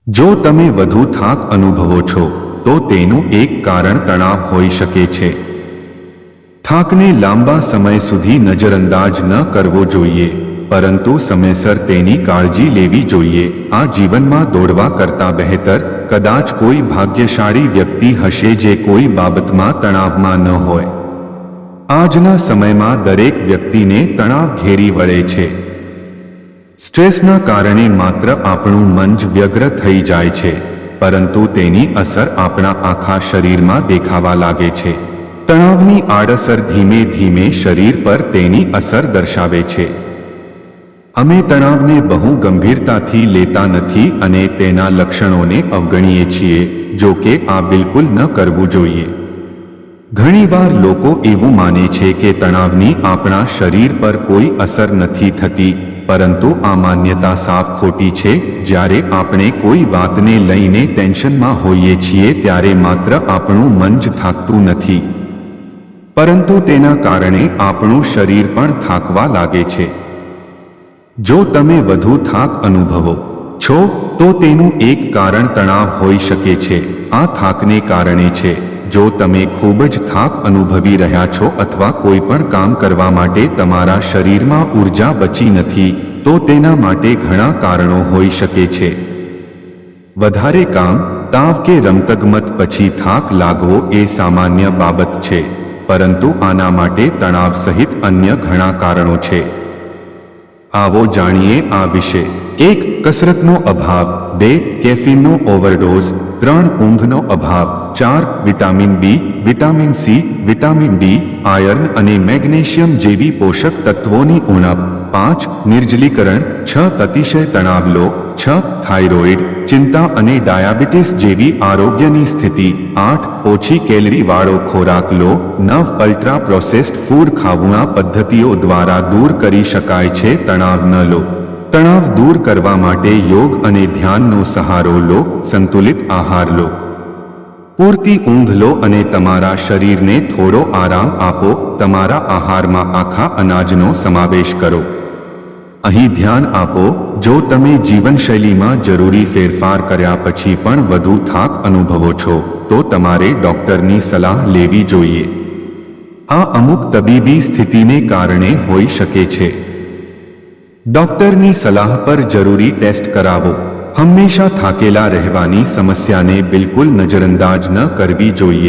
જો તમે વધુ થાક અનુભવો છો તો તેનું એક કારણ તણાવ હોઈ શકે છે. થાકને લાંબા સમય સુધી નજરઅંદાજ ન કરવો જોઈએ, પરંતુ સમયસર તેની કાળજી લેવી જોઈએ. આ જીવનમાં દોડવા કરતાં બહેતર કદાચ કોઈ ભાગ્યશાળી વ્યક્તિ હશે જે કોઈ બાબતમાં તણાવમાં ન હોય. આજના સમયમાં દરેક વ્યક્તિને તણાવ ઘેરી વળે છે. સ્ટ્રેસના કારણે માત્ર આપણું મન જ વ્યગ્ર થઈ જાય છે, પરંતુ તેની અસર આપણા આખા શરીરમાં દેખાવા લાગે છે. તણાવની આડઅસર ધીમે ધીમે શરીર પર તેની અસર દર્શાવે છે. અમે તણાવને બહુ ગંભીરતાથી લેતા નથી અને તેના લક્ષણોને અવગણીએ છીએ, જો કે આ બિલકુલ ન કરવું જોઈએ. ઘણીવાર લોકો એવું માને છે કે તણાવની આપણા શરીર પર કોઈ અસર નથી થતી, પરંતુ આ માન્યતા સાવ ખોટી છે. જ્યારે આપણે કોઈ વાતને લઈને ટેન્શનમાં હોઈએ છીએ ત્યારે માત્ર આપણું મન જ થાકતું નથી, પરંતુ તેના કારણે આપણું શરીર પણ થાકવા લાગે છે. જો તમે વધુ થાક અનુભવો છો તો તેનું એક કારણ તણાવ હોઈ શકે છે. આ થાકને કારણે છે. જો તમે ખૂબ જ થાક અનુભવી રહ્યા છો અથવા કોઈ પણ કામ કરવા માટે તમારા શરીરમાં ઊર્જા બચી નથી, તો તેના માટે ઘણા કારણો હોઈ શકે છે. વધારે કામ, તાવ કે રમતગમત પછી થાક લાગવો એ સામાન્ય બાબત છે, પરંતુ આના માટે તણાવ સહિત અન્ય ઘણા કારણો છે. આવો જાણીએ આ વિશે. 1. કસરતનો અભાવ. 2. કેફીનનો ઓવરડોઝ. 3. ઊંઘનો અભાવ. 4. Vitamin B, vitamin C, vitamin D, iron અને મેગ્નેશિયમ જેવી પોષક તત્વોની ઉણપ. 5. નિર્જલીકરણ. 6. અતિશય તણાવ લો. 6. થાઇરોઇડ, ચિંતા અને ડાયાબિટીસ જેવી આરોગ્યની સ્થિતિ. 8. ઓછી કેલરીવાળો ખોરાક લો. 9. અલ્ટ્રા પ્રોસેસ્ડ ફૂડ ખાવું. આ પદ્ધતિઓ દ્વારા દૂર કરી શકાય છે. તણાવ ન લો. તણાવ દૂર કરવા માટે યોગ અને ધ્યાનનો સહારો લો. સંતુલિત આહાર લો. પૂરતી ઊંઘ લો અને તમારા શરીરને થોડો આરામ આપો. તમારા આહારમાં આખા અનાજનો સમાવેશ કરો. અહીં ધ્યાન આપો, જો તમે જીવનશૈલીમાં જરૂરી ફેરફાર કર્યા પછી પણ વધુ થાક અનુભવો છો તો તમારે ડૉક્ટરની સલાહ લેવી જોઈએ. આ અમુક તબીબી સ્થિતિને કારણે હોઈ શકે છે. ડૉક્ટરની સલાહ પર જરૂરી ટેસ્ટ કરાવો. હંમેશા થાકેલા રહેવાની સમસ્યાને બિલકુલ નજરઅંદાજ ન કરવી જોઈએ.